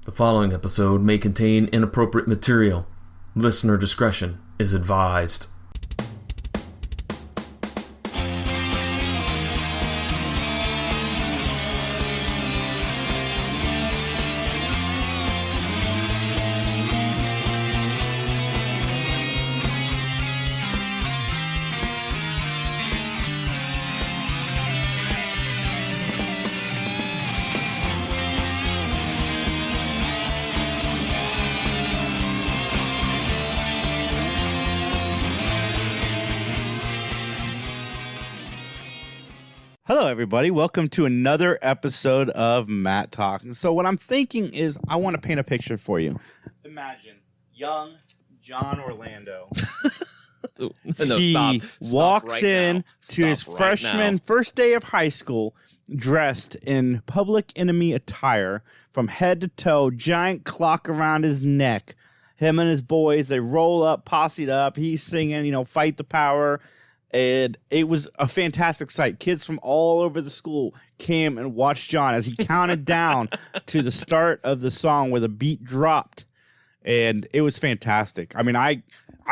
The following episode may contain inappropriate material. Listener discretion is advised. Hello, everybody. Welcome to another episode of Mattalk. So what I'm thinking is I want to paint a picture for you. Imagine young John Orlando. He walks right in now. to his Stop right freshman now. first day of high school dressed in Public Enemy attire from head to toe, giant clock around his neck. Him and his boys, they roll up, posseed up. He's singing, fight the power. And it was a fantastic sight. Kids from all over the school came and watched John as he counted down to the start of the song where the beat dropped. And it was fantastic. I mean, I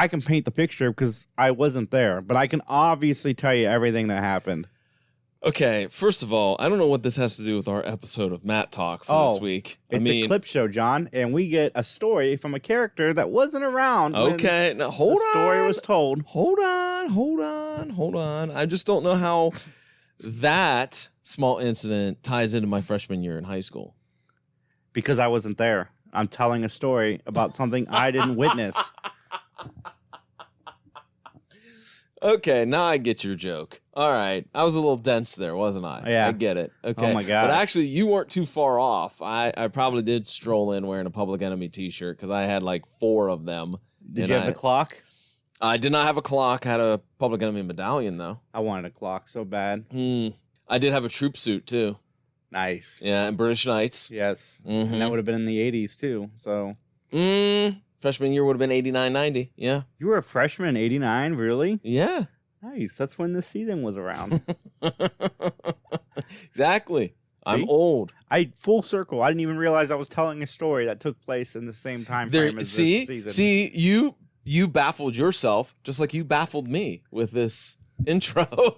can paint the picture because I wasn't there, but I can obviously tell you everything that happened. Okay, first of all, I don't know what this has to do with our episode of Mattalk for this week. It's a clip show, John, and we get a story from a character that wasn't around Okay, now hold the story was told. Hold on. I just don't know how that small incident ties into my freshman year in high school. Because I wasn't there. I'm telling a story about something I didn't witness. Okay, now I get your joke. All right. I was a little dense there, wasn't I? Yeah. I get it. Okay. Oh, my God. But actually, you weren't too far off. I probably did stroll in wearing a Public Enemy t-shirt because I had like 4 of them. Did you have the clock? I did not have a clock. I had a Public Enemy medallion, though. I wanted a clock so bad. I did have a troop suit, too. Nice. Yeah, and British Knights. Yes. Mm-hmm. And that would have been in the 80s, too. So. Freshman year would have been 89-90. Yeah. You were a freshman in 89, really? Yeah. Nice. That's when the season was around. Exactly. See? I'm old. Full circle. I didn't even realize I was telling a story that took place in the same time frame as this season. See, you baffled yourself just like you baffled me with this intro.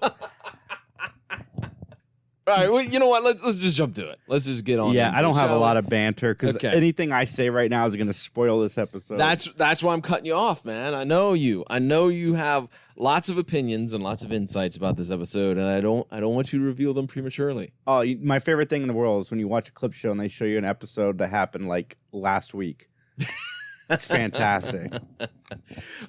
All right, well, you know what? Let's just jump to it. Let's just get on. Yeah, into I don't it, have a shall lot we? of banter because anything I say right now is going to spoil this episode. That's why I'm cutting you off, man. I know you. I know you have lots of opinions and lots of insights about this episode, and I don't want you to reveal them prematurely. Oh, my favorite thing in the world is when you watch a clip show and they show you an episode that happened like last week. That's fantastic.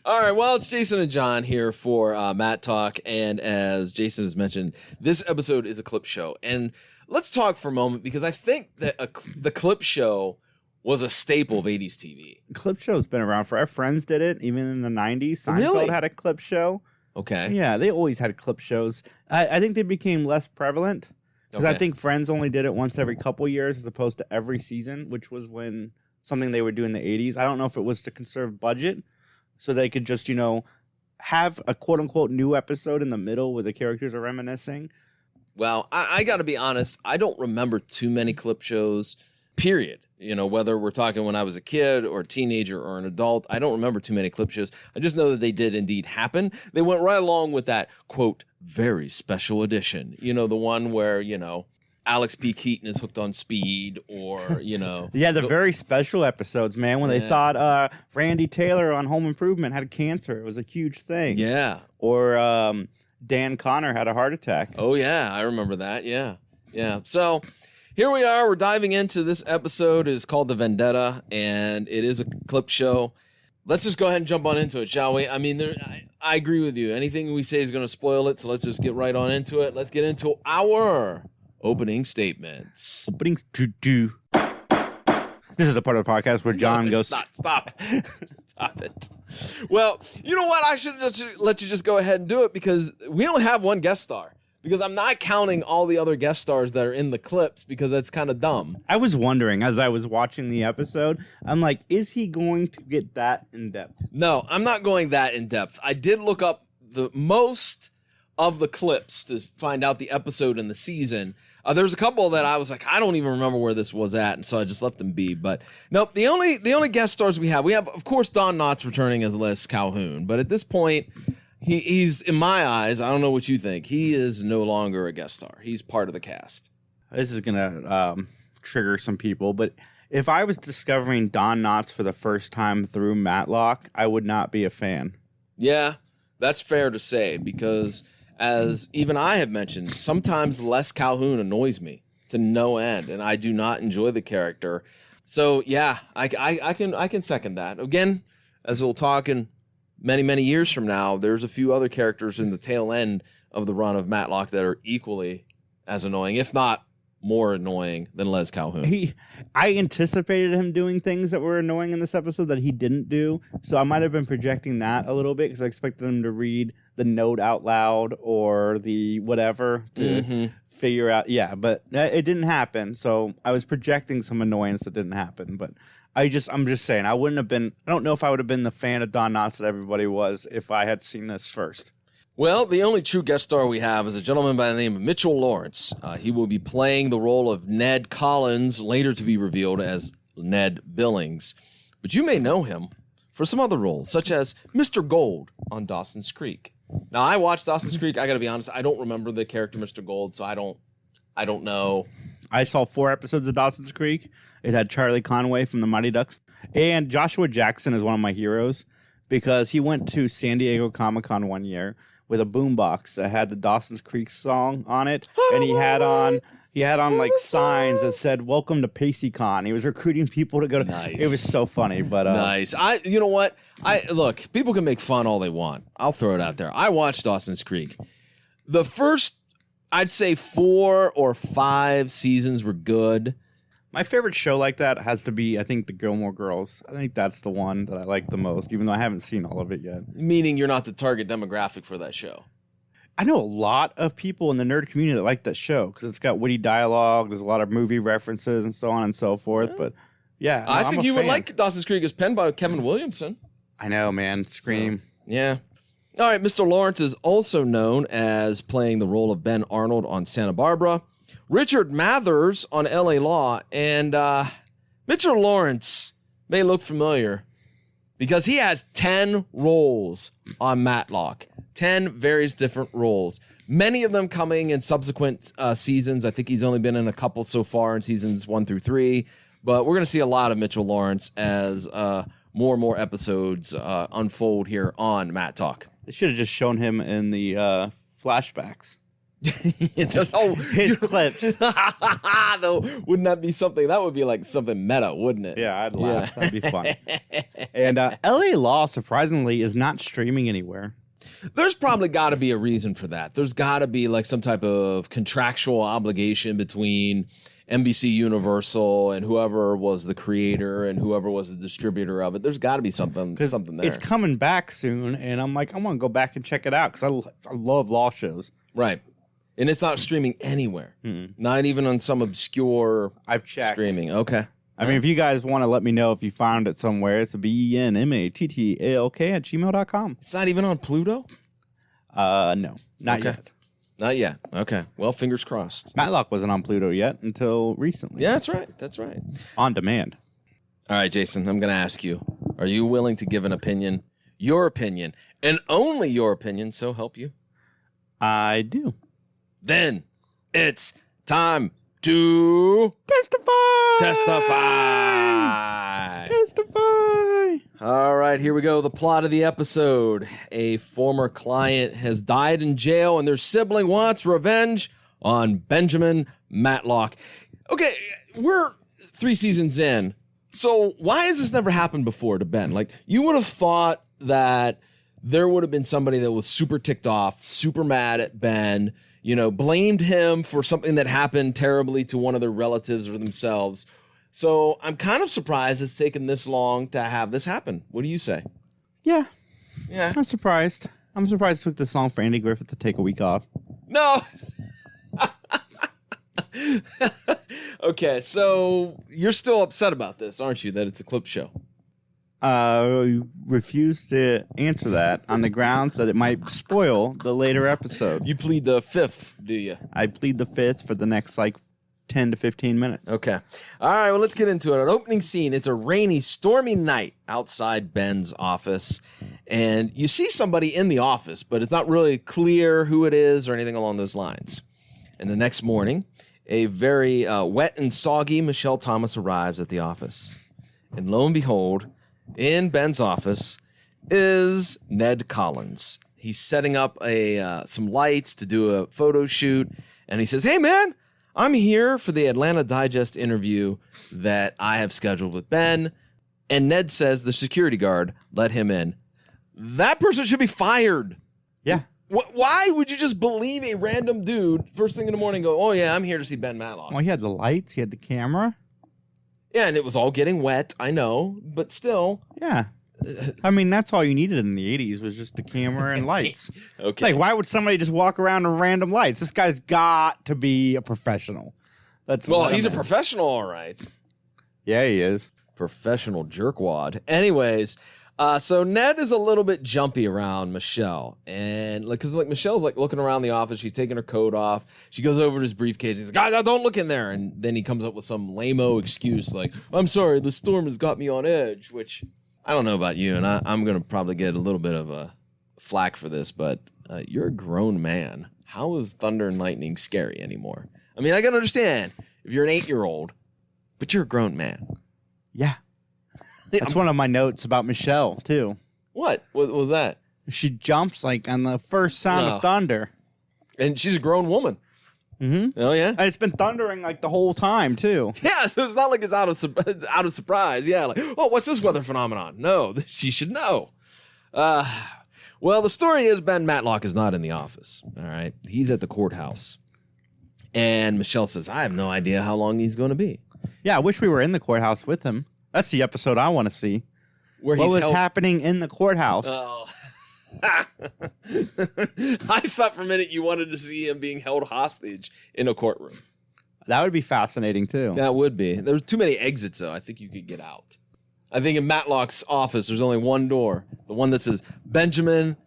All right, well, it's Jason and John here for Mattalk, and as Jason has mentioned, this episode is a clip show. And let's talk for a moment because I think that the clip show was a staple of 80s TV. Clip show's been around forever. Our friends did it, even in the 90s. Seinfeld Really? had a clip show. Okay. Yeah, they always had clip shows. I think they became less prevalent because I think Friends only did it once every couple years as opposed to every season, which was when something they would do in the 80s. I don't know if it was to conserve budget so they could just, have a quote-unquote new episode in the middle where the characters are reminiscing. Well, I got to be honest. I don't remember too many clip shows, period. Whether we're talking when I was a kid or a teenager or an adult, I don't remember too many clip shows. I just know that they did indeed happen. They went right along with that, quote, very special edition. The one where, Alex P. Keaton is hooked on speed or, Yeah, the very special episodes, man, when they thought Randy Taylor on Home Improvement had cancer. It was a huge thing. Yeah. Or Dan Connor had a heart attack. Oh, yeah. I remember that. Yeah. Yeah. So here we are. We're diving into this episode. It's called The Vendetta, and it is a clip show. Let's just go ahead and jump on into it, shall we? I mean, I agree with you. Anything we say is going to spoil it, so let's just get right on into it. Let's get into our opening statements. Openings to do. This is the part of the podcast where John goes. Stop it. Well, you know what? I should just let you just go ahead and do it because we only have one guest star. Because I'm not counting all the other guest stars that are in the clips because that's kind of dumb. I was wondering as I was watching the episode, I'm like, is he going to get that in depth? No, I'm not going that in depth. I did look up the most of the clips to find out the episode and the season. There's a couple that I was like, I don't even remember where this was at, and so I just let them be. But nope, the only guest stars we have, of course, Don Knotts returning as Les Calhoun, but at this point, he's in my eyes, I don't know what you think, he is no longer a guest star. He's part of the cast. This is gonna trigger some people, but if I was discovering Don Knotts for the first time through Matlock, I would not be a fan. Yeah, that's fair to say, because as even I have mentioned, sometimes Les Calhoun annoys me to no end, and I do not enjoy the character. So yeah, I can second that. Again, as we'll talk in many years from now, there's a few other characters in the tail end of the run of Matlock that are equally as annoying, if not more annoying than Les Calhoun. I anticipated him doing things that were annoying in this episode that he didn't do, so I might have been projecting that a little bit because I expected him to read the note out loud or the whatever to figure out. Yeah, but it didn't happen, so I was projecting some annoyance that didn't happen. But I'm just saying, I don't know if I would have been the fan of Don Knotts that everybody was if I had seen this first. Well, the only true guest star we have is a gentleman by the name of Mitchell Lawrence. He will be playing the role of Ned Collins, later to be revealed as Ned Billings. But you may know him for some other roles, such as Mr. Gold on Dawson's Creek. Now, I watched Dawson's Creek. I got to be honest, I don't remember the character Mr. Gold, so I don't know. I saw 4 episodes of Dawson's Creek. It had Charlie Conway from the Mighty Ducks. And Joshua Jackson is one of my heroes because he went to San Diego Comic-Con one year with a boombox that had the Dawson's Creek song on it, and he had on like signs that said "Welcome to PaceyCon." He was recruiting people to go to. Nice. It was so funny, but nice. You know what? Look. People can make fun all they want. I'll throw it out there. I watched Dawson's Creek. The first, I'd say 4 or 5 seasons were good. My favorite show like that has to be, I think, the Gilmore Girls. I think that's the one that I like the most, even though I haven't seen all of it yet. Meaning you're not the target demographic for that show. I know a lot of people in the nerd community that like that show because it's got witty dialogue, there's a lot of movie references and so on and so forth. But yeah, I think you would like Dawson's Creek as penned by Kevin Williamson. I know, man. Scream. So, yeah. All right, Mr. Lawrence is also known as playing the role of Ben Arnold on Santa Barbara, Richard Mathers on L.A. Law, and Mitchell Lawrence may look familiar because he has 10 roles on Matlock, 10 various different roles, many of them coming in subsequent seasons. I think he's only been in a couple so far in seasons 1 through 3, but we're going to see a lot of Mitchell Lawrence as more and more episodes unfold here on Mattalk. They should have just shown him in the flashbacks. His clips. Though, wouldn't that be something? That would be like something meta, wouldn't it? Yeah, I'd laugh. Yeah. That'd be fun. And L.A. Law, surprisingly, is not streaming anywhere. There's probably got to be a reason for that. There's got to be like some type of contractual obligation between NBC Universal and whoever was the creator and whoever was the distributor of it. There's got to be something there. It's coming back soon, and I'm like, I want to go back and check it out because I love law shows. Right. And it's not streaming anywhere. Not even on some obscure I've checked. Streaming. Okay. I mean, if you guys want to let me know if you found it somewhere, it's a BENMATTALK@gmail.com. It's not even on Pluto? No. Not yet. Not yet. Okay. Well, fingers crossed. Matlock wasn't on Pluto yet until recently. Yeah, that's right. That's right. On demand. All right, Jason, I'm going to ask you, are you willing to give an opinion? Your opinion, and only your opinion, so help you? I do. Then it's time to testify. All right, here we go. The plot of the episode. A former client has died in jail and their sibling wants revenge on Benjamin Matlock. Okay, we're 3 seasons in. So why has this never happened before to Ben? Like, you would have thought that there would have been somebody that was super ticked off, super mad at Ben, blamed him for something that happened terribly to one of their relatives or themselves. So I'm kind of surprised it's taken this long to have this happen. What do you say? Yeah. Yeah. I'm surprised. It took this long for Andy Griffith to take a week off. No. Okay, so you're still upset about this, aren't you, that it's a clip show? refuse to answer that on the grounds that it might spoil the later episode. You plead the fifth, do you? I plead the fifth for the next 10 to 15 minutes. Okay. All right, well, let's get into it. An opening scene. It's a rainy, stormy night outside Ben's office. And you see somebody in the office, but it's not really clear who it is or anything along those lines. And the next morning, a very wet and soggy Michelle Thomas arrives at the office. And lo and behold, in Ben's office is Ned Collins. He's setting up some lights to do a photo shoot. And he says, "Hey, man, I'm here for the Atlanta Digest interview that I have scheduled with Ben." And Ned says the security guard let him in. That person should be fired. Yeah. Why would you just believe a random dude first thing in the morning go, "Oh, yeah, I'm here to see Ben Matlock"? Well, he had the lights. He had the camera. Yeah, and it was all getting wet, I know, but still. Yeah. I mean, that's all you needed in the 80s was just the camera and lights. Okay. Like, why would somebody just walk around in random lights? This guy's got to be a professional. Well, he's a professional, all right. Yeah, he is. Professional jerkwad. Anyways, so Ned is a little bit jumpy around Michelle. And because Michelle's looking around the office, she's taking her coat off. She goes over to his briefcase. He's like, "God, don't look in there." And then he comes up with some lame-o excuse like, "I'm sorry, the storm has got me on edge," which I don't know about you, and I'm going to probably get a little bit of a flack for this, but you're a grown man. How is thunder and lightning scary anymore? I mean, I can understand if you're an 8-year-old, but you're a grown man. Yeah. That's one of my notes about Michelle, too. What was that? She jumps on the first sound of thunder. And she's a grown woman. Mm-hmm. Oh, yeah? And it's been thundering the whole time, too. Yeah, so it's not like it's out of surprise. Yeah, oh, what's this weather phenomenon? No, she should know. Well, the story is Ben Matlock is not in the office. All right, he's at the courthouse. And Michelle says, "I have no idea how long he's going to be." Yeah, I wish we were in the courthouse with him. That's the episode I want to see. What was happening in the courthouse? Oh. I thought for a minute you wanted to see him being held hostage in a courtroom. That would be fascinating, too. That would be. There's too many exits, though. I think you could get out. I think in Matlock's office, there's only one door. The one that says Benjamin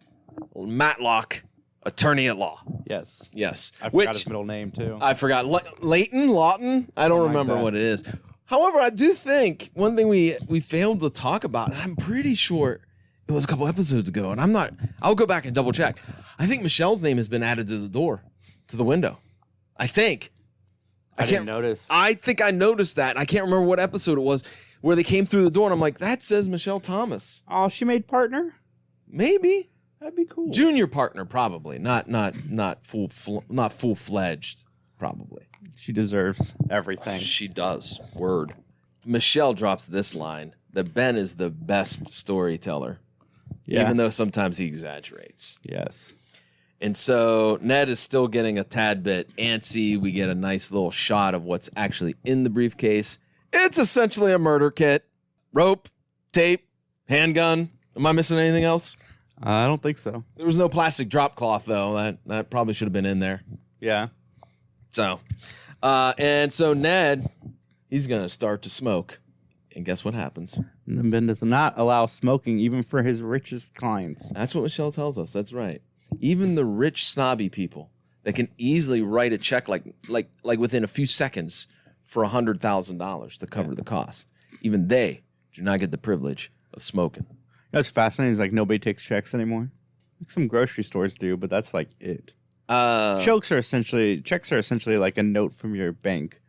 Matlock, attorney at law. Yes. Yes. I forgot his middle name, too. I forgot. Lawton? I don't remember what it is. However, I do think one thing we failed to talk about, and I'm pretty sure it was a couple episodes ago, and I'll go back and double check. I think Michelle's name has been added to the door, to the window. I think. I didn't notice. I think I noticed that. I can't remember what episode it was where they came through the door, and I'm like, that says Michelle Thomas. Oh, she made partner? Maybe. That'd be cool. Junior partner, probably. Not full-fledged, probably. She deserves everything. She does. Word. Michelle drops this line that Ben is the best storyteller, even though sometimes he exaggerates. Yes. And so Ned is still getting a tad bit antsy. We get a nice little shot of what's actually in the briefcase. It's essentially a murder kit. Rope, tape, handgun. Am I missing anything else? I don't think so. There was no plastic drop cloth, though. That probably should have been in there. Yeah. So, and so Ned, he's going to start to smoke. And guess what happens? And Ben does not allow smoking even for his richest clients. That's what Michelle tells us. That's right. Even the rich, snobby people that can easily write a check like within a few seconds for $100,000 to cover the cost. Even they do not get the privilege of smoking. That's fascinating. It's nobody takes checks anymore. Some grocery stores do, but that's it. Checks are essentially like a note from your bank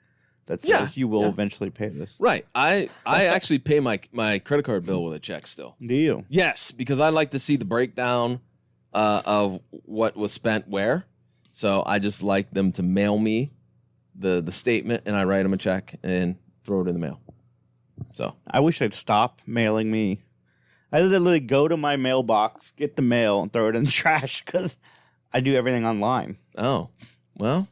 that says you will eventually pay this. Right. I actually pay my credit card bill with a check still. Do you? Yes, because I like to see the breakdown of what was spent where. So I just like them to mail me the statement, and I write them a check and throw it in the mail. So I wish they'd stop mailing me. I literally go to my mailbox, get the mail, and throw it in the trash because I do everything online. Oh, well,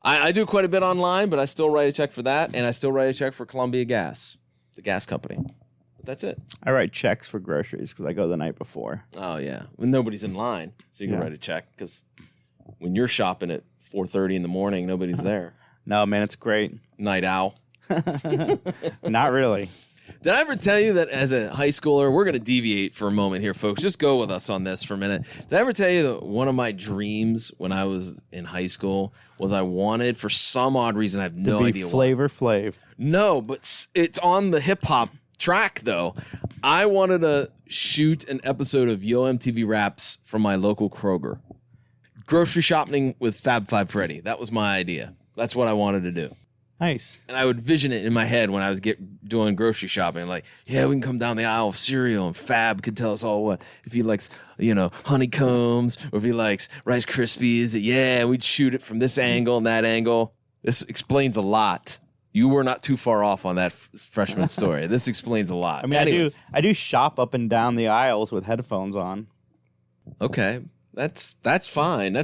I do quite a bit online, but I still write a check for that, and I still write a check for Columbia Gas, the gas company. But that's it. I write checks for groceries because I go the night before. Oh, yeah. When nobody's in line, so you can write a check because when you're shopping at 4:30 in the morning, nobody's there. No, man, it's great. Night owl. Not really. Did I ever tell you that as a high schooler, we're going to deviate for a moment here, folks. Just go with us on this for a minute. Did I ever tell you that one of my dreams when I was in high school was I wanted, for some odd reason, I have no idea why. Flavor Flav. No, but it's on the hip hop track, though. I wanted to shoot an episode of Yo MTV Raps from my local Kroger. Grocery shopping with Fab Five Freddy. That was my idea. That's what I wanted to do. Nice. And I would vision it in my head when I was doing grocery shopping. Like, yeah, we can come down the aisle of cereal, and Fab could tell us all what. If he likes, honeycombs, or if he likes Rice Krispies. Yeah, we'd shoot it from this angle and that angle. This explains a lot. You were not too far off on that freshman story. This explains a lot. I mean, I do shop up and down the aisles with headphones on. Okay, that's fine.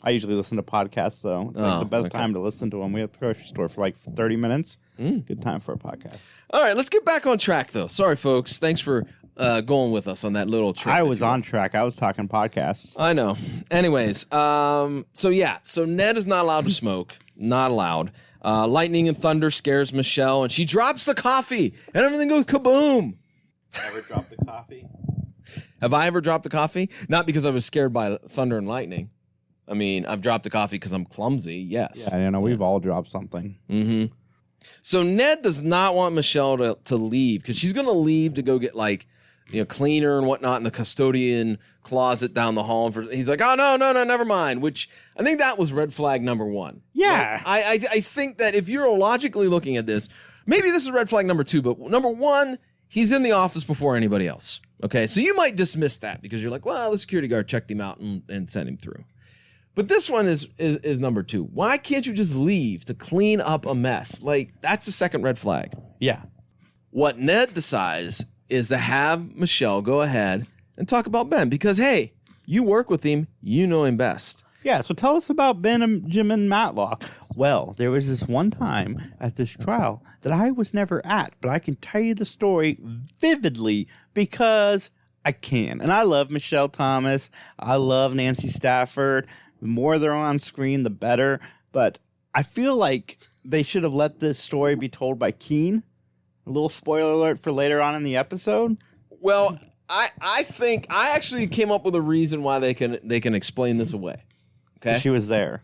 I usually listen to podcasts, though. It's like the best time to listen to them. We have the grocery store for like 30 minutes. Good time for a podcast. All right, let's get back on track, though. Sorry, folks. Thanks for going with us on that little trip. I was on track. I was talking podcasts. I know. Anyways, so Ned is not allowed to smoke. Not allowed. Lightning and thunder scares Michelle, and she drops the coffee, and everything goes kaboom. Ever dropped the coffee? Have I ever dropped the coffee? Not because I was scared by thunder and lightning. I mean, I've dropped a coffee because I'm clumsy, yes. Yeah, we've all dropped something. Mm-hmm. So Ned does not want Michelle to leave because she's going to leave to go get, cleaner and whatnot in the custodian closet down the hall. He's like, oh, no, never mind, which I think that was red flag number one. Yeah. I think that if you're logically looking at this, maybe this is red flag number two, but number one, he's in the office before anybody else. Okay, so you might dismiss that because you're like, well, the security guard checked him out and sent him through. But this one is number two. Why can't you just leave to clean up a mess? That's a second red flag. Yeah. What Ned decides is to have Michelle go ahead and talk about Ben because, hey, you work with him. You know him best. Yeah, so tell us about Ben and Jim and Matlock. Well, there was this one time at this trial that I was never at, but I can tell you the story vividly because I can. And I love Michelle Thomas. I love Nancy Stafford. The more they're on screen, the better. But I feel like they should have let this story be told by Keen. A little spoiler alert for later on in the episode. Well, I think I actually came up with a reason why they can explain this away. Okay, she was there.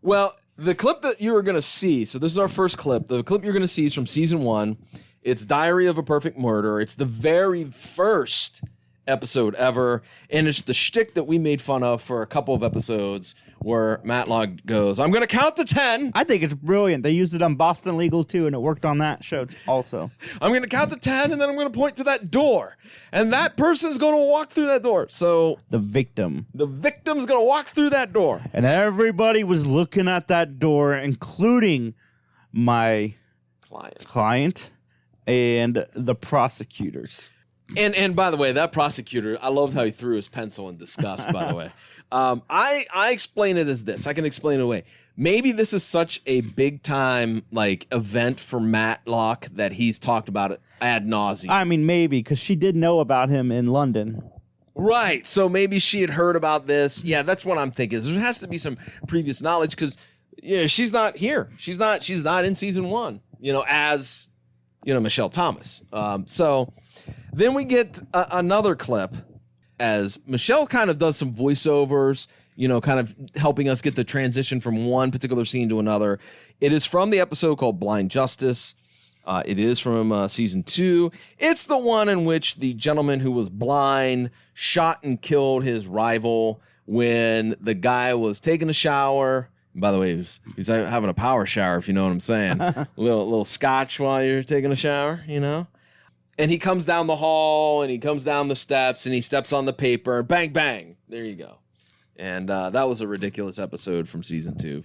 Well, the clip that you are going to see. So this is our first clip. The clip you're going to see is from season 1. It's Diary of a Perfect Murder. It's the very first episode ever, and it's the shtick that we made fun of for a couple of episodes where Matlock goes, I'm going to count to 10. I think it's brilliant. They used it on Boston Legal too, and it worked on that show also. I'm going to count to 10, and then I'm going to point to that door, and that person's going to walk through that door. So the victim's going to walk through that door. And everybody was looking at that door, including my client and the prosecutors. And by the way, that prosecutor, I loved how he threw his pencil in disgust, by the way. I explain it as this. I can explain it away. Maybe this is such a big time event for Matlock that he's talked about it ad nauseum. I mean, maybe, because she did know about him in London. Right. So maybe she had heard about this. Yeah, that's what I'm thinking. There has to be some previous knowledge because she's not here. She's not in season 1, as Michelle Thomas. So then we get another clip as Michelle kind of does some voiceovers, kind of helping us get the transition from one particular scene to another. It is from the episode called Blind Justice. It is from season 2. It's the one in which the gentleman who was blind shot and killed his rival when the guy was taking a shower. By the way, he's having a power shower, if you know what I'm saying. a little scotch while you're taking a shower, And he comes down the hall, and he comes down the steps, and he steps on the paper, and bang, bang, there you go. And that was a ridiculous episode from season 2.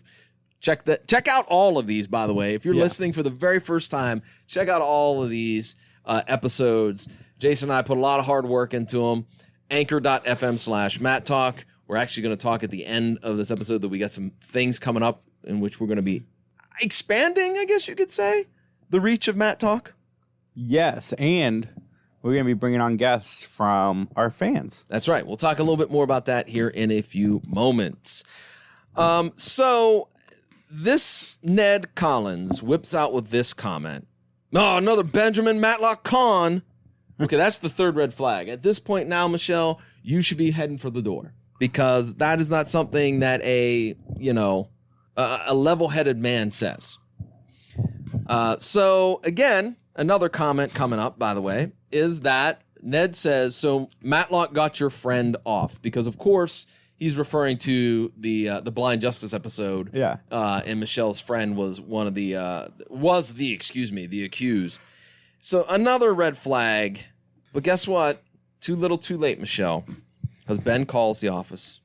Check out all of these, by the way. If you're listening for the very first time, check out all of these episodes. Jason and I put a lot of hard work into them. Anchor.fm/Mattalk. We're actually going to talk at the end of this episode that we got some things coming up in which we're going to be expanding, I guess you could say, the reach of Mattalk. Yes, and we're going to be bringing on guests from our fans. That's right. We'll talk a little bit more about that here in a few moments. So this Ned Collins whips out with this comment. No, another Benjamin Matlock con. Okay, that's the third red flag. At this point now, Michelle, you should be heading for the door because that is not something that a level-headed man says. So again, another comment coming up, by the way, is that Ned says, so Matlock got your friend off because, of course, he's referring to the Blind Justice episode. Yeah. And Michelle's friend was the accused. So another red flag. But guess what? Too little, too late, Michelle. Because Ben calls the office.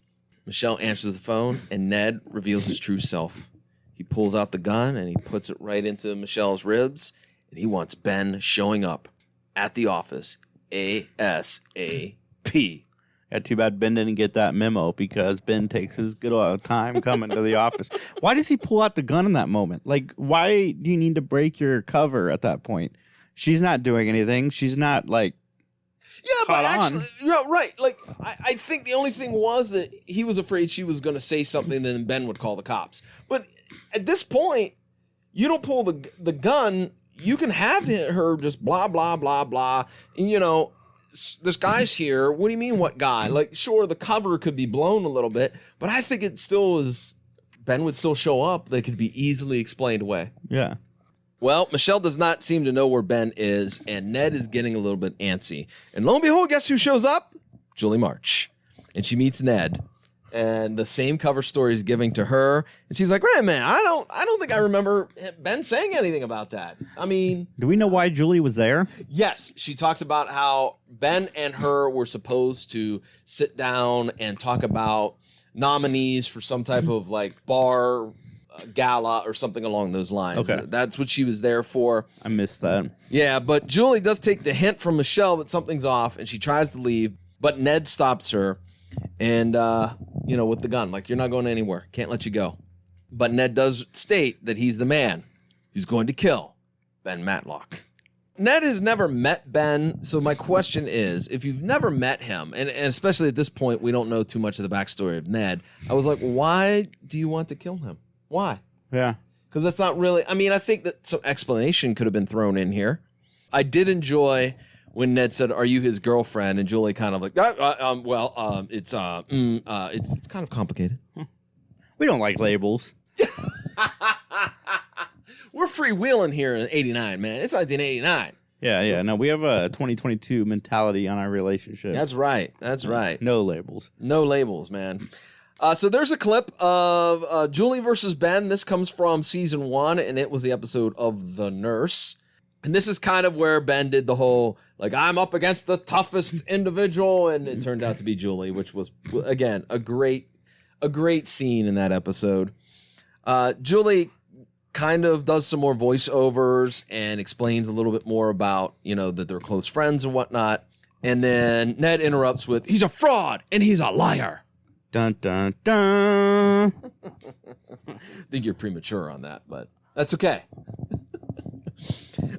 Michelle answers the phone, and Ned reveals his true self. He pulls out the gun, and he puts it right into Michelle's ribs, and he wants Ben showing up at the office ASAP. Yeah, too bad Ben didn't get that memo because Ben takes his good old time coming to the office. Why does he pull out the gun in that moment? Like, why do you need to break your cover at that point? She's not doing anything. She's not, like, yeah, but actually, right. Like, I think the only thing was that he was afraid she was going to say something, and then Ben would call the cops. But at this point, you don't pull the gun. You can have her just blah, blah, blah, blah. And, this guy's here. What do you mean, what guy? Like, sure, the cover could be blown a little bit, but I think it still is. Ben would still show up. They could be easily explained away. Yeah. Well, Michelle does not seem to know where Ben is, and Ned is getting a little bit antsy. And lo and behold, guess who shows up? Julie March. And she meets Ned. And the same cover story is giving to her. And she's like, wait a minute, I don't think I remember Ben saying anything about that. I mean... Do we know why Julie was there? Yes. She talks about how Ben and her were supposed to sit down and talk about nominees for some type of, like, bar... gala or something along those lines. Okay. That's what she was there for. I missed that. Yeah, but Julie does take the hint from Michelle that something's off, and she tries to leave, but Ned stops her, and, with the gun. Like, you're not going anywhere. Can't let you go. But Ned does state that he's the man who's going to kill Ben Matlock. Ned has never met Ben, so my question is, if you've never met him, and especially at this point, we don't know too much of the backstory of Ned, I was like, why do you want to kill him? Why? Yeah. Because that's not really... I mean, I think that some explanation could have been thrown in here. I did enjoy when Ned said, are you his girlfriend? And Julie kind of like, it's kind of complicated. We don't like labels. We're freewheeling here in 89, man. It's 1989. Yeah. No, we have a 2022 mentality on our relationship. That's right. No labels. No labels, man. So there's a clip of Julie versus Ben. This comes from season 1, and it was the episode of The Nurse. And this is kind of where Ben did the whole, like, I'm up against the toughest individual, and it turned out to be Julie, which was, again, a great scene in that episode. Julie kind of does some more voiceovers and explains a little bit more about, that they're close friends and whatnot. And then Ned interrupts with, he's a fraud, and he's a liar. Dun, dun, dun. I think you're premature on that, but that's okay.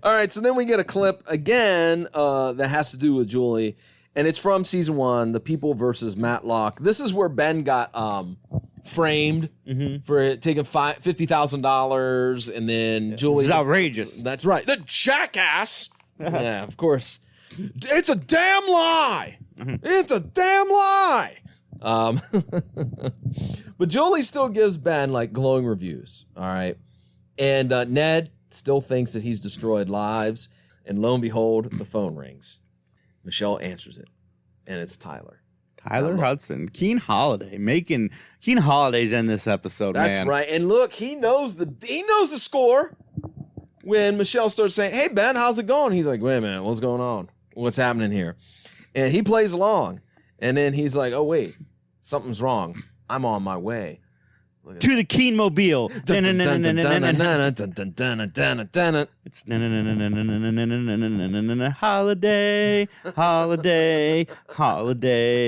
All right, so then we get a clip again that has to do with Julie, and it's from season 1, The People versus Matlock. This is where Ben got framed for taking $50,000, and then Julie... It's outrageous. That's right. The jackass! Yeah, of course. It's a damn lie! It's a damn lie! But Julie still gives Ben like glowing reviews. All right. And Ned still thinks that he's destroyed lives. And lo and behold, the phone rings. Michelle answers it. And it's Tyler. Tyler Hudson. Keen Holiday. Making Keen Holiday's in this episode, That's man. right. And look, he knows the score. When Michelle starts saying, hey, Ben, how's it going? He's like, wait a minute, what's going on? What's happening here? And he plays along. And then he's like, oh, wait, something's wrong. I'm on my way. To the Keen Mobile. It's holiday, holiday, holiday.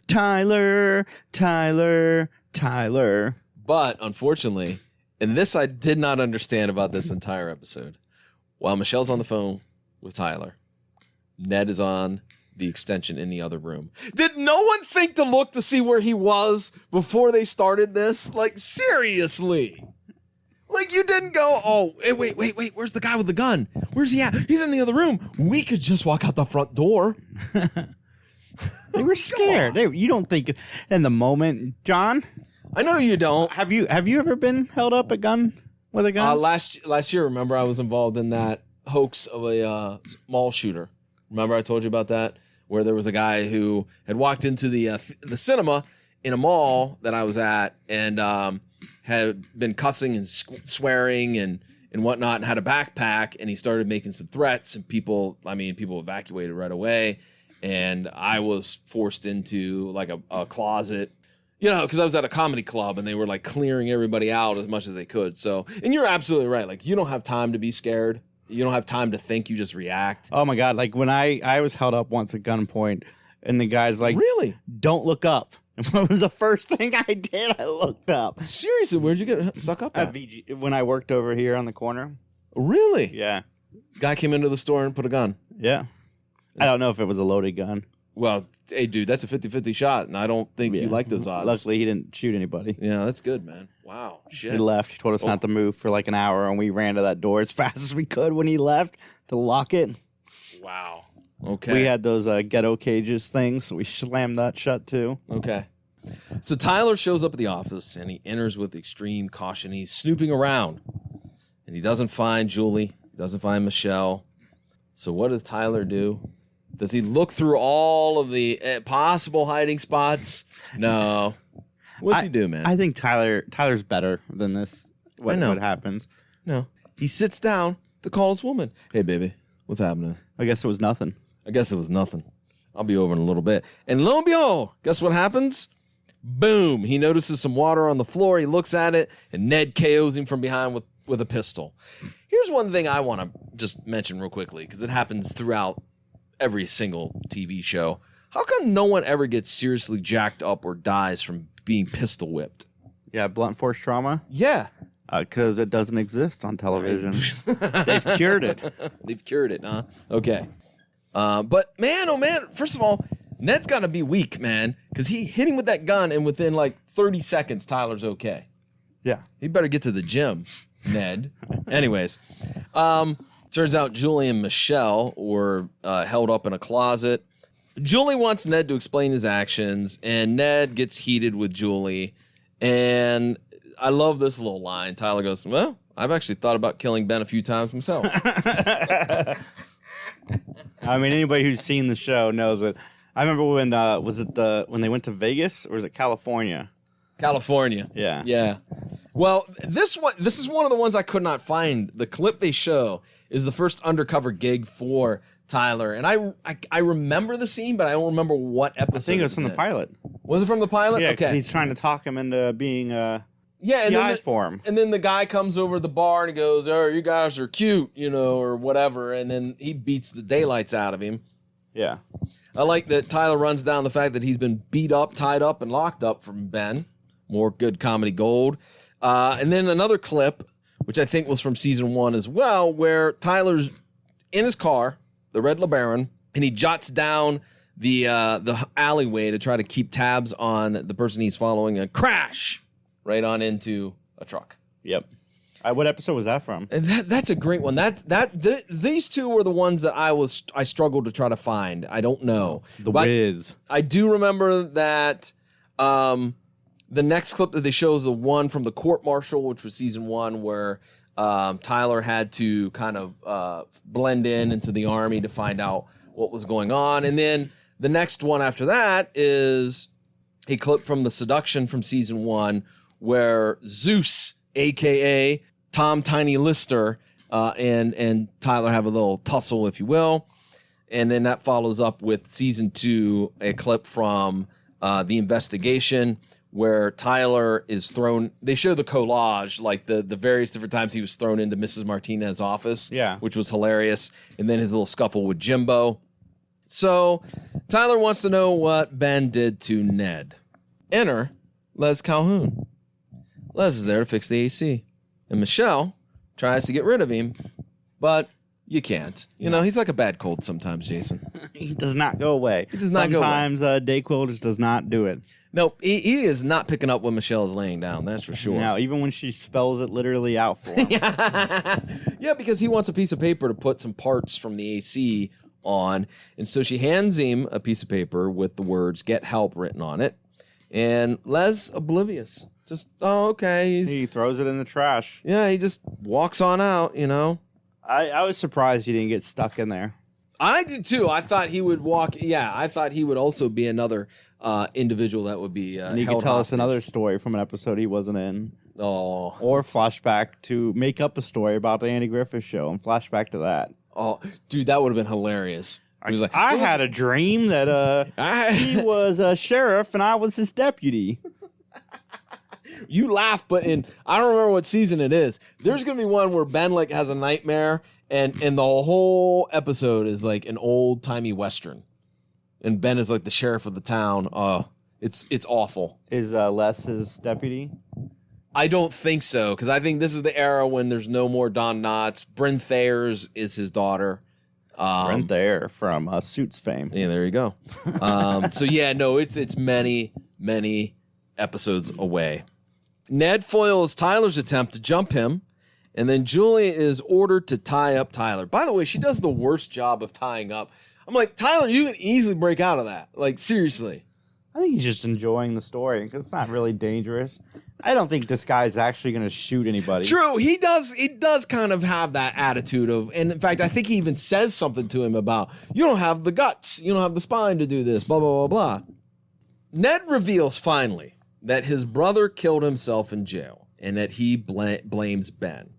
Tyler, Tyler, Tyler. But unfortunately, and this I did not understand about this entire episode, while Michelle's on the phone with Tyler, Ned is on the extension in the other room. Did no one think to look to see where he was before they started this? Like, seriously. Like, you didn't go, oh, hey, wait, where's the guy with the gun? Where's he at? He's in the other room. We could just walk out the front door. They were scared. You don't think in the moment, John? I know you don't. Have you ever been held up with a gun? Last year, remember, I was involved in that hoax of a mall shooter. Remember I told you about that? Where there was a guy who had walked into the cinema in a mall that I was at and had been cussing and swearing and whatnot and had a backpack, and he started making some threats, and people evacuated right away, and I was forced into like a closet, because I was at a comedy club and they were like clearing everybody out as much as they could. So, and you're absolutely right. Like, you don't have time to be scared. You don't have time to think. You just react. Oh my God. Like when I was held up once at gunpoint and the guy's like, really? Don't look up. And what was the first thing I did? I looked up. Seriously, where'd you get stuck up at? VG, when I worked over here on the corner. Really? Yeah. Guy came into the store and put a gun. Yeah. I don't know if it was a loaded gun. Well, hey, dude, that's a 50-50 shot, and I don't think you like those odds. Luckily, he didn't shoot anybody. Yeah, that's good, man. Wow, shit. He left. He told us not to move for like an hour, and we ran to that door as fast as we could when he left to lock it. Wow. Okay. We had those ghetto cages things, so we slammed that shut too. Okay. So Tyler shows up at the office, and he enters with extreme caution. He's snooping around, and he doesn't find Julie. He doesn't find Michelle. So what does Tyler do? Does he look through all of the possible hiding spots? No. What's he do, man? I think Tyler's better than this. What happens? No. He sits down to call his woman. Hey, baby, what's happening? I guess it was nothing. I guess it was nothing. I'll be over in a little bit. And lo and behold, guess what happens? Boom. He notices some water on the floor. He looks at it, and Ned KOs him from behind with a pistol. Here's one thing I want to just mention real quickly, because it happens throughout every single TV show. How come no one ever gets seriously jacked up or dies from being pistol whipped? Yeah, blunt force trauma? Yeah. Because it doesn't exist on television. They've cured it. They've cured it, huh? Okay. But man, oh man, first of all, Ned's got to be weak, man, because he hit him with that gun, and within like 30 seconds, Tyler's okay. Yeah. He better get to the gym, Ned. Anyways, turns out Julie and Michelle were held up in a closet. Julie wants Ned to explain his actions, and Ned gets heated with Julie. And I love this little line. Tyler goes, well, I've actually thought about killing Ben a few times myself. I mean, anybody who's seen the show knows it. I remember when, when they went to Vegas, or was it California? California. Yeah. Yeah. Well, this is one of the ones I could not find. The clip they show is the first undercover gig for Tyler. And I remember the scene, but I don't remember what episode. I think it was from the pilot. Was it from the pilot? Yeah, okay. He's trying to talk him into being and PI for him. And then the guy comes over to the bar and he goes, oh, you guys are cute, or whatever. And then he beats the daylights out of him. Yeah. I like that Tyler runs down the fact that he's been beat up, tied up, and locked up from Ben. More good comedy gold. And then another clip, which I think was from season 1 as well, where Tyler's in his car, the red LeBaron, and he jots down the alleyway to try to keep tabs on the person he's following, and crash right on into a truck. Yep. What episode was that from? And that's a great one. These two were the ones that I struggled to try to find. I don't know. The Wiz. I do remember that the next clip that they show is the one from the court martial, which was season 1, where Tyler had to kind of blend into the army to find out what was going on. And then the next one after that is a clip from the seduction from season 1, where Zeus, a.k.a. Tom Tiny Lister, and Tyler have a little tussle, if you will. And then that follows up with season 2, a clip from The Investigation, where Tyler is thrown. They show the collage, like the various different times he was thrown into Mrs. Martinez's office, which was hilarious. And then his little scuffle with Jimbo. So Tyler wants to know what Ben did to Ned. Enter Les Calhoun. Les is there to fix the AC. And Michelle tries to get rid of him, but You can't. You know, he's like a bad cold sometimes, Jason. He does not go away. He does not go away. Sometimes Dayquil just does not do it. No, he is not picking up when Michelle is laying down. That's for sure. No, even when she spells it literally out for him. Yeah, because he wants a piece of paper to put some parts from the AC on. And so she hands him a piece of paper with the words "Get help" written on it. And Les, oblivious. Just, oh, okay. He throws it in the trash. Yeah, he just walks on out, you know. I was surprised he didn't get stuck in there. I did too. I thought he would walk. Yeah, I thought he would also be another individual that would be And you held could tell hostage. us another story from an episode he wasn't in. Oh, Or flashback to make up a story about the Andy Griffith Show and flashback to that. oh, dude, that would have been hilarious. He was like, I had a dream that he was a sheriff and I was his deputy. You laugh, but I don't remember what season it is. There's gonna be one where Ben like has a nightmare, and the whole episode is like an old timey western, and Ben is like the sheriff of the town. It's awful. Is Les his deputy? I don't think so, because I think this is the era when there's no more Don Knotts. Bryn Thayers is his daughter. Brent there from Suits fame. Yeah, there you go. So yeah, no, it's many episodes away. Ned foils Tyler's attempt to jump him, and then Julie is ordered to tie up Tyler. By the way, she does the worst job of tying up. I'm like, Tyler, you can easily break out of that. Like, seriously. I think he's just enjoying the story because it's not really dangerous. I don't think this guy's actually going to shoot anybody. True, he does kind of have that attitude of, and in fact, I think he even says something to him about, you don't have the guts, you don't have the spine to do this, blah, blah, blah, blah. Ned reveals finally that his brother killed himself in jail and that he blames Ben.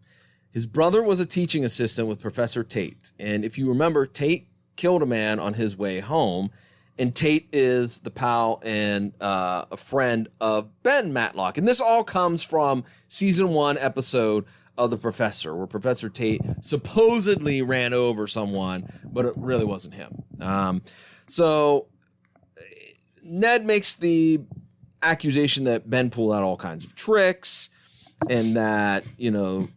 His brother was a teaching assistant with Professor Tate. And if you remember, Tate killed a man on his way home. And Tate is the pal and a friend of Ben Matlock. And this all comes from season 1 episode of The Professor, where Professor Tate supposedly ran over someone, but it really wasn't him. So Ned makes the accusation that Ben pulled out all kinds of tricks and that, you know,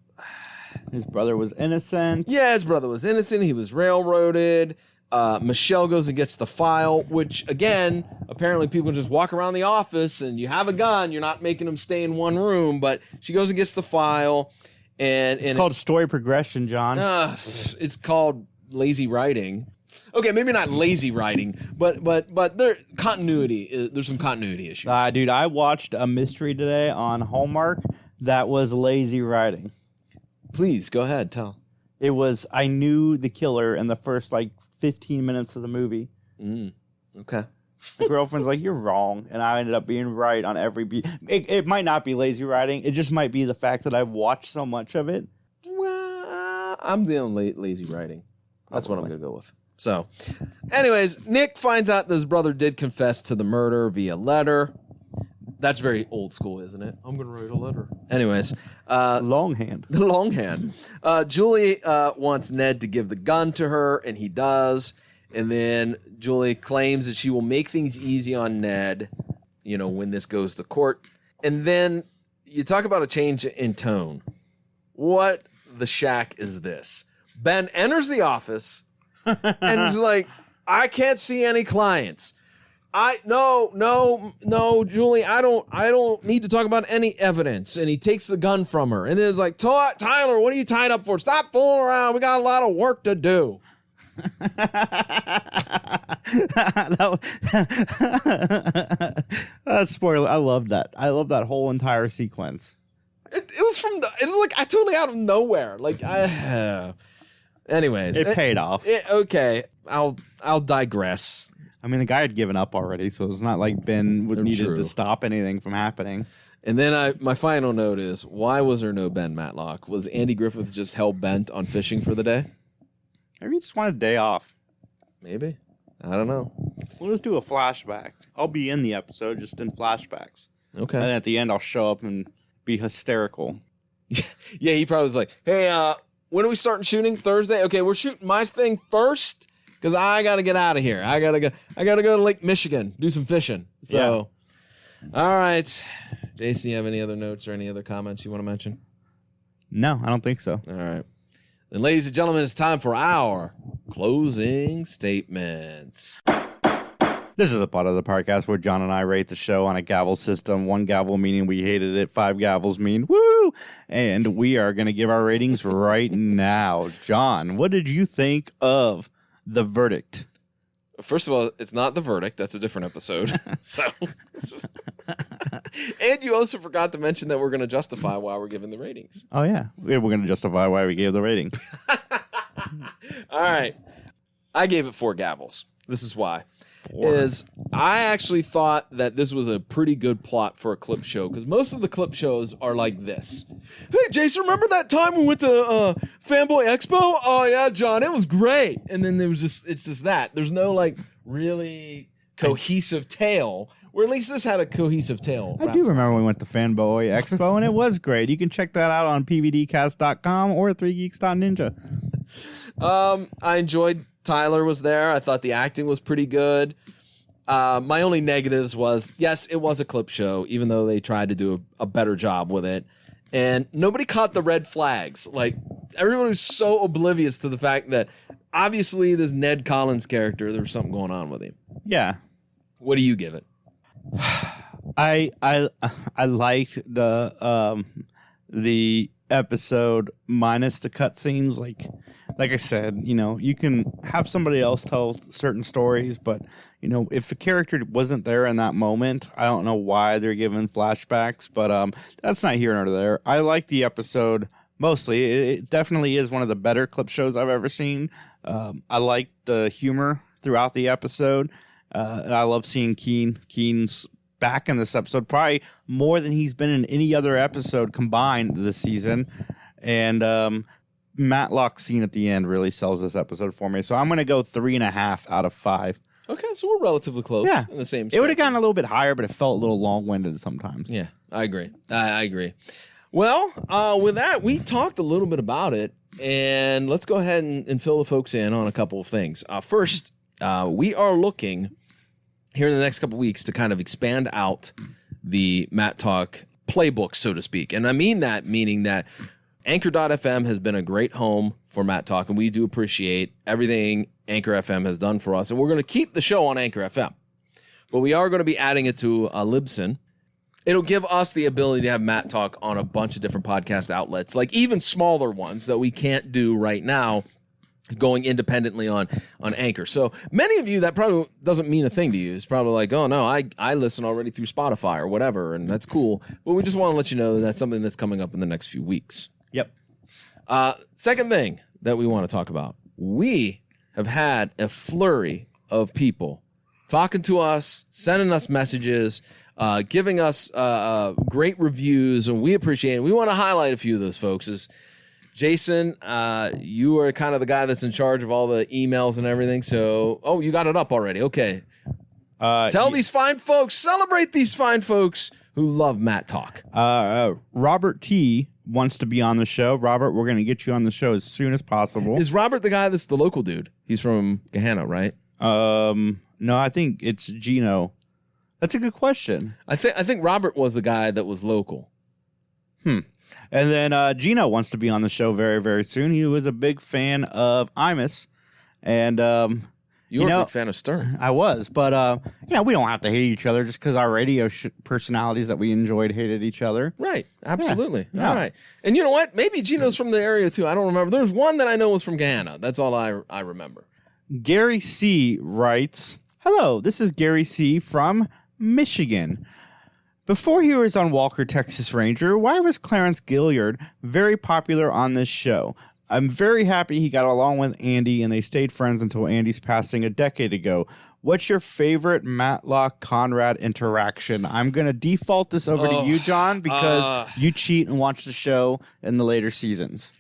his brother was innocent. Yeah, his brother was innocent. He was railroaded. Michelle goes and gets the file, which, again, apparently people just walk around the office and you have a gun. You're not making them stay in one room, but she goes and gets the file. It's called story progression, John. It's called lazy writing. Okay, maybe not lazy writing, but there's some continuity issues. Dude, I watched a mystery today on Hallmark that was lazy writing. Please, go ahead, tell. It was, I knew the killer in the first, 15 minutes of the movie. Okay. The girlfriend's like, you're wrong. And I ended up being right on every beat. It might not be lazy writing. It just might be the fact that I've watched so much of it. Well, I'm dealing lazy writing. That's what I'm going to go with. So, anyways, Nick finds out that his brother did confess to the murder via letter. That's very old school, isn't it? I'm going to write a letter. Anyways. Longhand. The longhand. Julie wants Ned to give the gun to her, and he does. And then Julie claims that she will make things easy on Ned, when this goes to court. And then you talk about a change in tone. What the shack is this? Ben enters the office and he's like, I can't see any clients. No, Julie, I don't need to talk about any evidence. And he takes the gun from her. And then it's like, Tyler, what are you tied up for? Stop fooling around. We got a lot of work to do. Spoiler. I love that. I love that whole entire sequence. It was like totally out of nowhere. Anyways, it paid off. Okay, I'll digress. I mean, the guy had given up already, so it's not like Ben needed to stop anything from happening. And then my final note is, why was there no Ben Matlock? Was Andy Griffith just hell-bent on fishing for the day? Maybe he just wanted a day off. Maybe. I don't know. We'll just do a flashback. I'll be in the episode just in flashbacks. Okay. And then at the end, I'll show up and be hysterical. Yeah, he probably was like, hey, when are we starting shooting? Thursday? Okay, we're shooting my thing first because I got to get out of here. I got to go to Lake Michigan, do some fishing. So, yeah. All right. Jason, you have any other notes or any other comments you want to mention? No, I don't think so. All right. then ladies and gentlemen, it's time for our closing statements. This is a part of the podcast where John and I rate the show on a gavel system. 1 gavel meaning we hated it. 5 gavels mean woo! And we are going to give our ratings right now. John, what did you think of The Verdict? First of all, it's not The Verdict. That's a different episode. And you also forgot to mention that we're going to justify why we're giving the ratings. Oh, yeah. We're going to justify why we gave the rating. All right. I gave it 4 gavels. This is why. 4. I actually thought that this was a pretty good plot for a clip show because most of the clip shows are like this. Hey, Jason, remember that time we went to Fanboy Expo? Oh, yeah, John, it was great. And then it's just that. There's no like really cohesive tale, or at least this had a cohesive tale. I do remember we went to Fanboy Expo, and it was great. You can check that out on pvdcast.com or 3geeks.ninja. I enjoyed Tyler was there. I thought the acting was pretty good. My only negatives was, yes, it was a clip show, even though they tried to do a better job with it. And nobody caught the red flags. Like, everyone was so oblivious to the fact that obviously this Ned Collins character, there was something going on with him. Yeah. What do you give it? I liked the episode minus the cutscenes. Like I said, you can have somebody else tell certain stories, but if the character wasn't there in that moment, I don't know why they're giving flashbacks. But that's not here nor there. I like the episode mostly. It definitely is one of the better clip shows I've ever seen. I like the humor throughout the episode. And I love seeing Keen's back in this episode, probably more than he's been in any other episode combined this season. And Matlock's scene at the end really sells this episode for me. So I'm going to go 3.5 out of 5. Okay, so we're relatively close. Yeah. In the same It would have gotten a little bit higher, but it felt a little long-winded sometimes. Yeah, I agree. I agree. Well, with that, we talked a little bit about it, and let's go ahead and fill the folks in on a couple of things. First, we are looking here in the next couple of weeks to kind of expand out the Mattalk playbook, so to speak. And I mean that meaning that Anchor.fm has been a great home for Mattalk, and we do appreciate everything Anchor FM has done for us. And we're going to keep the show on Anchor FM, but we are going to be adding it to Libsyn. It'll give us the ability to have Mattalk on a bunch of different podcast outlets, like even smaller ones that we can't do right now, going independently on Anchor. So many of you, that probably doesn't mean a thing to you. It's probably like, oh no, I listen already through Spotify or whatever, and that's cool. But we just want to let you know that that's something that's coming up in the next few weeks. Yep. Second thing that we want to talk about, we have had a flurry of people talking to us, sending us messages, giving us great reviews, and we appreciate it. We want to highlight a few of those folks. Jason, you are kind of the guy that's in charge of all the emails and everything. So, you got it up already. Okay. Tell these fine folks, celebrate these fine folks who love Mattalk. Robert T. wants to be on the show. Robert, we're going to get you on the show as soon as possible. Is Robert the guy that's the local dude? He's from Gahanna, right? No, I think it's Gino. That's a good question. I think Robert was the guy that was local. And then Gino wants to be on the show very, very soon. He was a big fan of Imus. And, you were a big fan of Stern. I was. But, we don't have to hate each other just because our radio personalities that we enjoyed hated each other. Right. Absolutely. Yeah. All right. And you know what? Maybe Gino's from the area, too. I don't remember. There's one that I know was from Gahanna. That's all I remember. Gary C. writes, "Hello, this is Gary C. from Michigan. Before he was on Walker, Texas Ranger, why was Clarence Gilliard very popular on this show? I'm very happy he got along with Andy and they stayed friends until Andy's passing a decade ago. What's your favorite Matlock Conrad interaction?" I'm going to default this over to you, John, because you cheat and watch the show in the later seasons.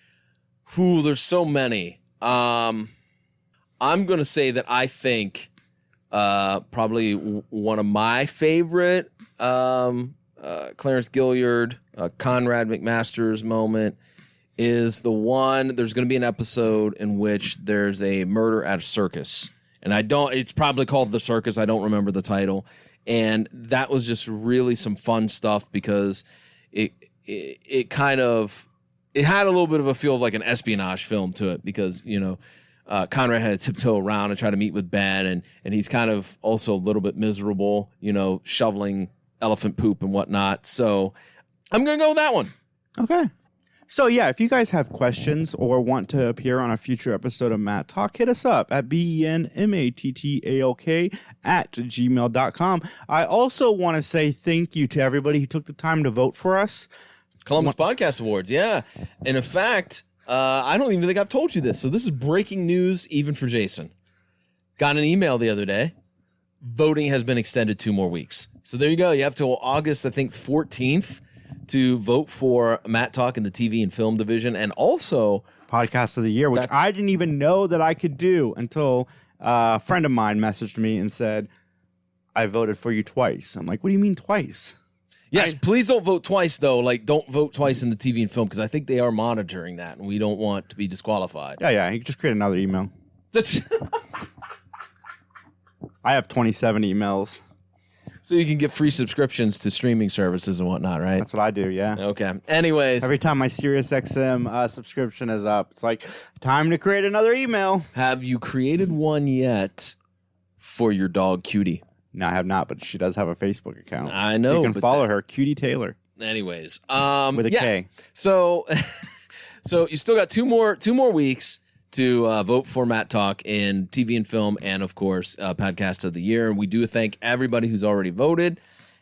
There's so many. I'm going to say that I think probably one of my favorite Clarence Gilliard, Conrad McMaster's moment is the one, there's going to be an episode in which there's a murder at a circus. And it's probably called The Circus. I don't remember the title. And that was just really some fun stuff because it kind of it had a little bit of a feel of like an espionage film to it because, Conrad had to tiptoe around and try to meet with Ben, and he's kind of also a little bit miserable, shoveling elephant poop and whatnot. So I'm going to go with that one. Okay. So, yeah, if you guys have questions or want to appear on a future episode of Mattalk, hit us up at benmattalk@gmail.com. I also want to say thank you to everybody who took the time to vote for us. Columbus Podcast Awards, yeah. And in fact, I don't even think I've told you this. So this is breaking news even for Jason. Got an email the other day. Voting has been extended 2 more weeks. So there you go. You have till August, I think, 14th to vote for Mattalk in the TV and film division, and also Podcast of the Year, which I didn't even know that I could do until a friend of mine messaged me and said, I voted for you twice. I'm like, what do you mean twice? Yes, please don't vote twice, though. Like, don't vote twice in the TV and film, because I think they are monitoring that, and we don't want to be disqualified. Yeah. You can just create another email. I have 27 emails. So you can get free subscriptions to streaming services and whatnot, right? That's what I do, yeah. Okay. Anyways. Every time my SiriusXM subscription is up, it's like, time to create another email. Have you created one yet for your dog, Cutie? No, I have not, but she does have a Facebook account. I know. You can follow her, Cutie Taylor. Anyways. With a K. So you still got two more weeks to vote for Mattalk in TV and film, and of course, Podcast of the Year. And we do thank everybody who's already voted.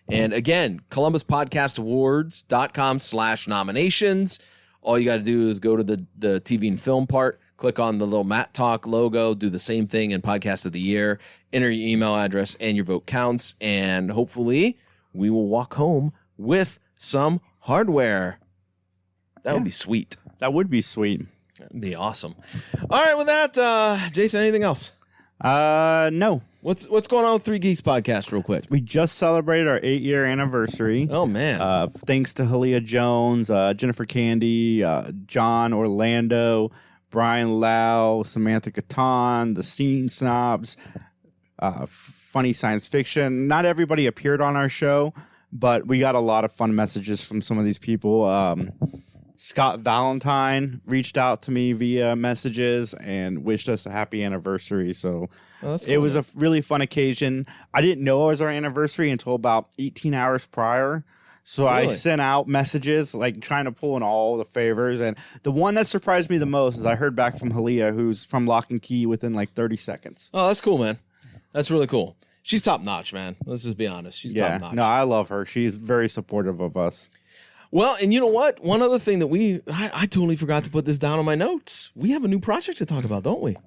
And again, ColumbusPodcastAwards.com/nominations. All you got to do is go to the TV and film part, click on the little Mattalk logo, do the same thing in Podcast of the Year, enter your email address, and your vote counts. And hopefully, we will walk home with some hardware. That would be sweet. That would be sweet. That'd be awesome. All right, with that, Jason, anything else? No. What's going on with Three Geeks Podcast real quick? We just celebrated our 8-year anniversary. Oh, man. Thanks to Halia Jones, Jennifer Candy, John Orlando, Brian Lau, Samantha Catan, the Scene Snobs, Funny Science Fiction. Not everybody appeared on our show, but we got a lot of fun messages from some of these people. Scott Valentine reached out to me via messages and wished us a happy anniversary. So it was a really fun occasion. I didn't know it was our anniversary until about 18 hours prior. So I sent out messages like trying to pull in all the favors. And the one that surprised me the most is I heard back from Halia, who's from Lock and Key, within like 30 seconds. Oh, that's cool, man. That's really cool. She's top notch, man. Let's just be honest. She's top notch. No, I love her. She's very supportive of us. Well, and you know what? One other thing that I totally forgot to put this down on my notes. We have a new project to talk about, don't we?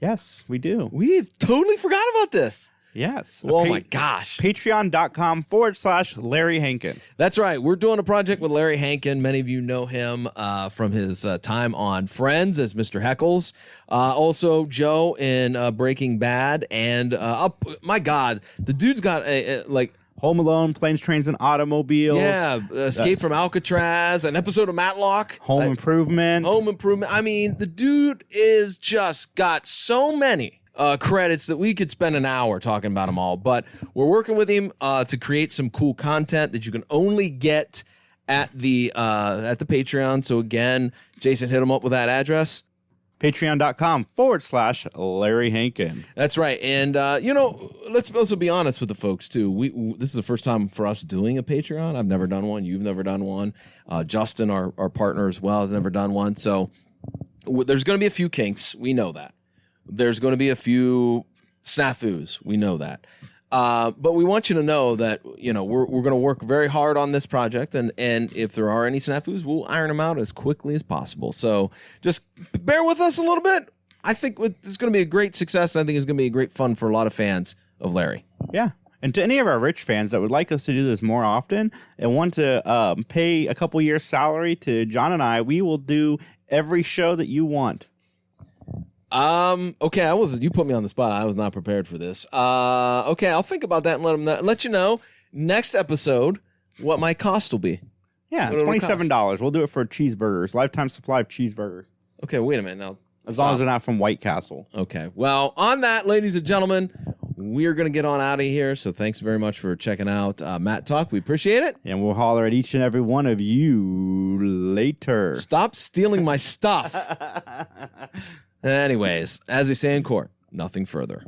Yes, we do. We totally forgot about this. Yes. Oh, my gosh. Patreon.com/Larry Hankin. That's right. We're doing a project with Larry Hankin. Many of you know him from his time on Friends as Mr. Heckles. Also, Joe in Breaking Bad. And, my God, the dude's got Home Alone, Planes, Trains, and Automobiles. Yeah, Escape from Alcatraz, an episode of Matlock. Home Improvement. I mean, the dude is just got so many credits that we could spend an hour talking about them all. But we're working with him to create some cool content that you can only get at the Patreon. So again, Jason, hit him up with that address. Patreon.com/Larry Hankin. That's right. And, let's also be honest with the folks, too. This is the first time for us doing a Patreon. I've never done one. You've never done one. Justin, our partner as well, has never done one. So there's going to be a few kinks. We know that. There's going to be a few snafus. We know that. But we want you to know that, we're going to work very hard on this project. And if there are any snafus, we'll iron them out as quickly as possible. So just bear with us a little bit. I think it's going to be a great success. I think it's going to be a great fun for a lot of fans of Larry. Yeah. And to any of our rich fans that would like us to do this more often and want to pay a couple years' salary to John and I, we will do every show that you want. Okay, you put me on the spot. I was not prepared for this. Okay, I'll think about that and let you know next episode what my cost will be. Yeah, $27. We'll do it for cheeseburgers, lifetime supply of cheeseburgers. Okay, wait a minute now. As long as they're not from White Castle. Okay, well, on that, ladies and gentlemen, we're going to get on out of here. So thanks very much for checking out Mattalk. We appreciate it. And we'll holler at each and every one of you later. Stop stealing my stuff. Anyways, as they say in court, nothing further.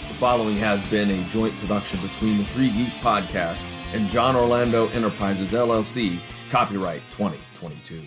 The following has been a joint production between the Three Geeks Podcast and John Orlando Enterprises, LLC, copyright 2022.